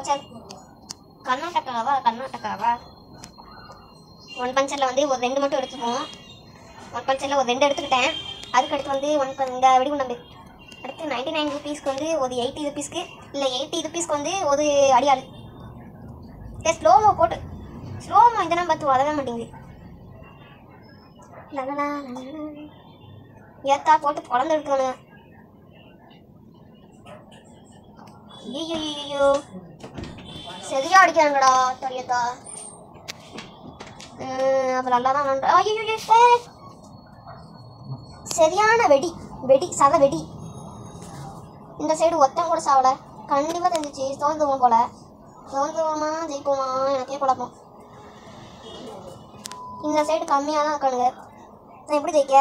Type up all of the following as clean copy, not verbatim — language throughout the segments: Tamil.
பஞ்சர். கர்நாடகாவா ஒன் பஞ்சரில் வந்து ஒரு 2 மட்டும் எடுத்துப்போம். ஒன் பஞ்சரில் ஒரு 2 எடுத்துக்கிட்டேன். அதுக்கடுத்து வந்து இந்த வெடிகுண்டு அடுத்து 99 ரூபீஸ்க்கு வந்து ஒரு 80 ரூபீஸ்க்கு இல்லை 80 ரூபீஸ்க்கு வந்து ஒரு அடியாள். ஸ்லோமோ போட்டு ஸ்லோமோ இதெல்லாம் பார்த்து வரவே மாட்டேங்குது. ஏத்தா போட்டு குழந்தை எடுக்கணுங்க. ஐயோ சரியா அடிக்கிறாங்கடா தொழியத்தா. அப்புறம் நல்லா தான் ஐயோ சரியான வெடி சத வெடி. இந்த சைடு ஒத்தம் கூட சாவல. கண்டிப்பாக தெரிஞ்சிச்சு தோல்ந்துவோம் போல. தோல்ந்துவோமா ஜெயிப்போமா எனக்கே குழப்பம். இந்த சைடு கம்மியாக தான் இருக்கானுங்க. நான் எப்படி ஜெயிக்க?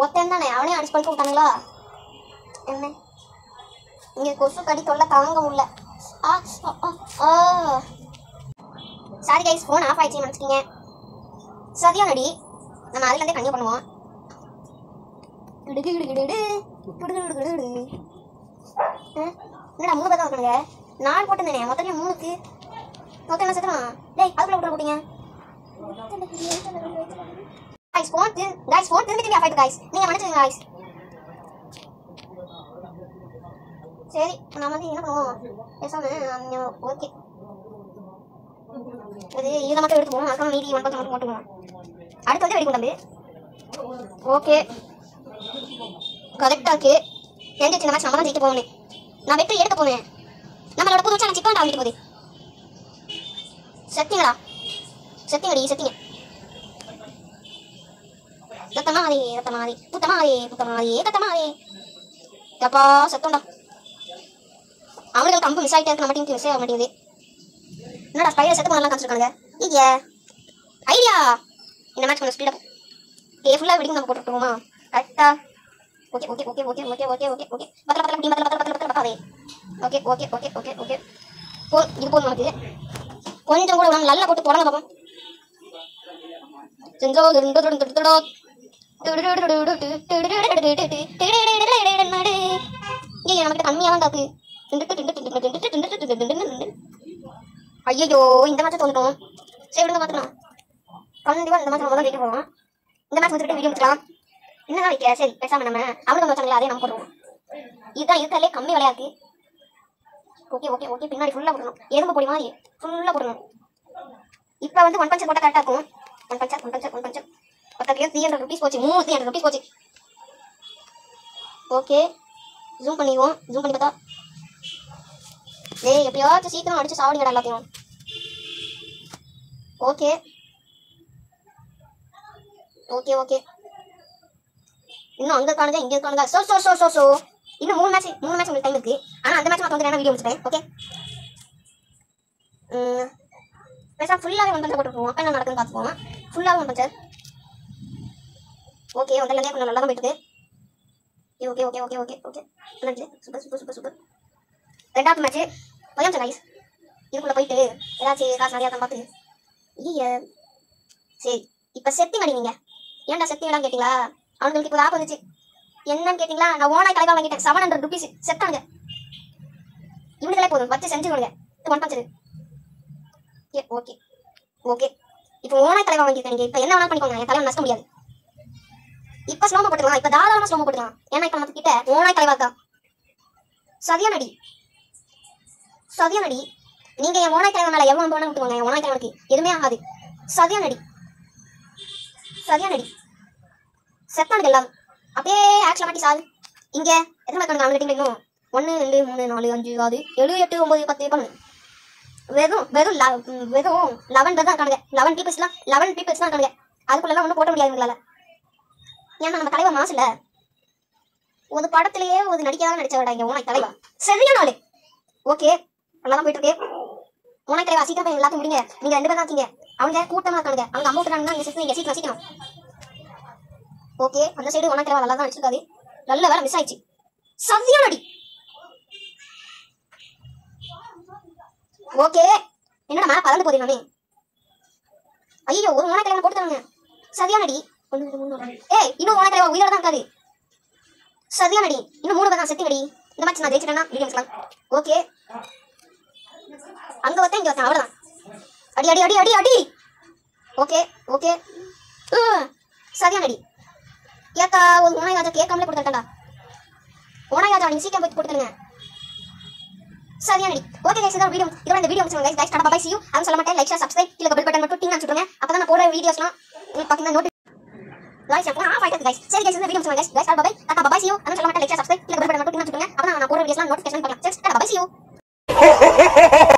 ஒத்தன் தானே அவனே அடிச்சு பழுக்க விட்டானுங்களா என்ன? இங்கே கொசு கடி தொல்லை தாங்க முடியல. சாரி கைஸ், ஃபோன் ஆஃப் ஆயிடுச்சு நினச்சிக்கிங்க. சதியா நடி நம்ம அதுலேருந்தே கண்டினியூ பண்ணுவோம். என்னடா 3 பேர் தான் இருக்கானுங்க. 4 போட்டுருந்தேனே மொத்தம் 3க்கு மொத்தம் என்ன சேர்த்துலாம். டேய் அதுக்குள்ள விட்டு போட்டீங்க. ஃபோன் திரும்பி ஆஃப் ஆயிட்டு கைஸ். நீங்கள் மன்னிச்சுங்க கைஸ். சரி நான் வந்து என்ன பண்ணுவோம் பேசாம ஓகே இது இதை மட்டும் எடுத்துப்போம். அதுக்காக மீதி 1 மட்டும் போட்டுக்குவோம். அடுத்து வந்து வெடிகுண்டு. ஓகே கரெக்டாக இருக்கு. எந்த சின்ன மேட்ச் நம்ம தான் ஜெயிக்க போகணும். நான் வெற்றி எடுக்க போனேன். நம்மளோட புது வச்சா நான் சிக்கன் வாங்கிட்டு போகுது. செத்திங்களா செத்திங்கடி செத்திங்க. ரத்தமாரி புத்தமாரி எப்பா செத்தோண்டா. அவங்களுக்கு கம்பு மிஸ் ஆகிட்டே இருக்கு. நம்ம டீமுக்கு மிஸ் ஆக மாட்டேங்குது. என்னடா ஸ்பைடர் செத்து பண்ணலாம் காமிச்சிருக்காங்க. ஐயா ஐடியா இந்த மேட்ச் கொஞ்சம் ஸ்பீடாக ஃபுல்லாக வெடிக்கும் நம்ம போட்டுருக்கோமா கரெக்டாக. ஓகே பத்தல ஓகே போ. இது போதும் நமக்கு. கொஞ்சம் கூட நம்ம நல்லா போட்டு போடலாம் பார்ப்போம். நமக்கு கம்மியாக தான் காக்கு. ஐயோ இந்த மேட்சை தோந்துட்டோம். சரி விடுங்க பார்த்துக்கலாம். கண்டிப்பாக இந்த மேட்ச் நம்ம தான் ஜெயிக்க போகிறோம். இந்த மேட்ச் வந்துட்டு வீடியோ முடிச்சலாம். என்னதான் வைக்க சரி பேசாமல் நம்ம அவனுக்கு வச்சாங்களா அதே நம்ம போடுவோம். இதுதான் இருக்கிறதுலே கம்மி விளையாட்டு. ஓகே பின்னாடி ஃபுல்லாக போடணும். எறும்பு பொடி மாதிரி ஃபுல்லாக போடணும். இப்போ வந்து 1 பஞ்சர் போட்டால் கரெக்டாக இருக்கும். 1 பஞ்சர் பக்கத்துலேயே 300 ரூபீஸ் போச்சு. 300 ரூபீஸ் போச்சு. ஓகே ஜூம் பண்ணிடுவோம். ஜூம் பண்ணி பார்த்தா எப்படியாச்சும் சீக்கிரம் அடிச்சு சாவடிங்கடா எல்லாத்தையும். ஓகே இன்னும் அங்கே இருக்கானுங்க இங்கே இருக்கானுங்க. ஸோ இன்னும் 3 மேட்ச் உங்களுக்கு டைம் இருக்குது. ஆனால் அந்த மேட்ச் நான் வந்து வீடியோ முடிச்சிட்டேன். ஓகே பேசாமல் ஃபுல்லாகவே 1 பஞ்சர் போட்டுருவோம். அப்போ என்ன நடக்குதுன்னு பார்த்துப்போம். ஃபுல்லாகவே 1 பஞ்சர். ஓகே முதல்ல கொஞ்சம் நல்லா தான் போயிட்டு. Okay super. 2வது மேட்ச்சு கொஞ்சம் கைஸ் இதுக்குள்ளே போயிட்டு ஏதாச்சும் காசு நிறையா தான் பார்த்து சரி இப்போ செத்திங் அடிவீங்க. ஏன்டா செத்திங் இடம் கேட்டிங்களா? அவங்களுக்கு இப்போ ஆப் வந்துச்சு. என்னன்னு கேட்டிங்களா? நான் ஓனாய் கலைவாக வாங்கிட்டேன். 700 ரூபீஸ் செத்தானுங்க. இவனுங்களே போதும் வச்சு செஞ்சு கொடுங்க. 1 பஞ்சரு ஓகே இப்போ ஓனாய் தலைவா வாங்கியிருக்கேன். நீங்கள் இப்போ என்ன வேணாலும் பண்ணிக்கோங்க. என் தலைவன் நஷ்ட முடியாது. இப்போ ஸ்லோமோ போட்டுக்கலாம். இப்போ தாராளமாக ஸ்லோமோ போட்டுக்கலாம். ஏன்னா இப்போ நம்ம கிட்ட ஓனாய் தலைவா இருக்கா. சதியா நடி நீங்கள் என் ஓனாய் தலைவன் மேலே எவ்வளோ வேணாலும் விட்டுவாங்க. என் ஓனாய் தலைவனுக்கு எதுவுமே ஆகாது. சதியா நடி செத்தானுங்க எல்லாரும். அப்படியே ஆக்ஷன் மாட்டி சாது. இங்கே எத்தனை இருக்கானுங்க அவங்க டீம்ல? இன்னும் 1 2 3 4 5 6 7 8 9 10 11 வெறும் 11 தான் இருக்கானுங்க. 11 பீப்புள்ஸ் தான் இருக்கானுங்க. அதுக்குள்ளெல்லாம் ஒன்றும் போட்ட முடியாது எங்களால். ஏன்னா நம்ம தலைவர் மாசு இல்லை. ஒரு படத்திலேயே ஒரு நடிக்காதான் நடிச்சவடா இங்கே ஓனாய் தலைவா. சரியான நாள். ஓகே நல்லா தான் போயிட்டு இருக்கு. ஓனாய் தலைவா சீக்கிரம் போய் எல்லாத்தையும் முடிங்க. நீங்கள் 2 பேர் தான் இருக்கீங்க. அவங்க கூட்டமாக இருக்கானுங்க. அவங்க அமௌண்ட் இருக்காங்கன்னா நீங்கள் சீக்கிரம். ஓகே அந்த சைடு ஓனாய் தலைவா நல்லா தான் அடிச்சிருக்காது. நல்ல வேலை மிஸ் ஆயிடுச்சு. சரியான நடி. ஓகே என்னடா மேலே பறந்து போகுது நானே. ஐயோ ஒரு ஓனாய் தலைவனை போட்டு தராங்க. சரியான நடி. இன்னும் ஓனாய் தலைவா உயிரோட தான் இருக்காது. சரியான நடி. இன்னும் 3 பேர் தான் செத்திங்கடி. இந்த மேட்ச் நான் ஜெயிச்சிட்டேன்னா வீடியோ முடிக்கலாம். ஓகே, அங்க ஒருத்தன் இங்க ஒருத்தன், அவ்வளவுதான். அடி அடி அடி அடி அடி. ஓகே ஓகே, சரியான அடி. ஏத்தா ஒரு ஓனாயாஜா கேட்காமலே கொடுத்துட்டா. ஓனாயாஜா நீங்க சீக்கிரம் போய் கொடுத்துருங்க. சரியான அடி. ஓகே கைஸ், இதோட இந்த வீடியோ முடிச்சுங்க guys. Tata bye, see you. அதுவும் சொல்ல மாட்டேன், லைக் ஷேர் சப்ஸ்கிரைப் கீழ பெல் பட்டன் மட்டும் டிங் அனுப்பிச்சுடுங்க. அப்பதான் நான் போடுற வீடியோஸ்லாம் உங்களுக்கு பாத்தீங்கன்னா நோட்டி லைக் பண்ணா ஆஃப் ஆயிடுது கைஸ். சரி கைஸ், இந்த வீடியோ முடிச்சுங்க guys. Tata bye, tata bye, see you. அதுவும் சொல்ல மாட்டேன், லைக் ஷேர் சப்ஸ்கிரைப் கீழ பெல் பட்டன் மட்டும் டிங் அனுப்பிச்சுடுங்க. அப்பதான் நான் போடுற வீடியோஸ்லாம் நோட்டிஃபிகேஷன் பார்க்கலாம். சரி, டாடா பை, see you.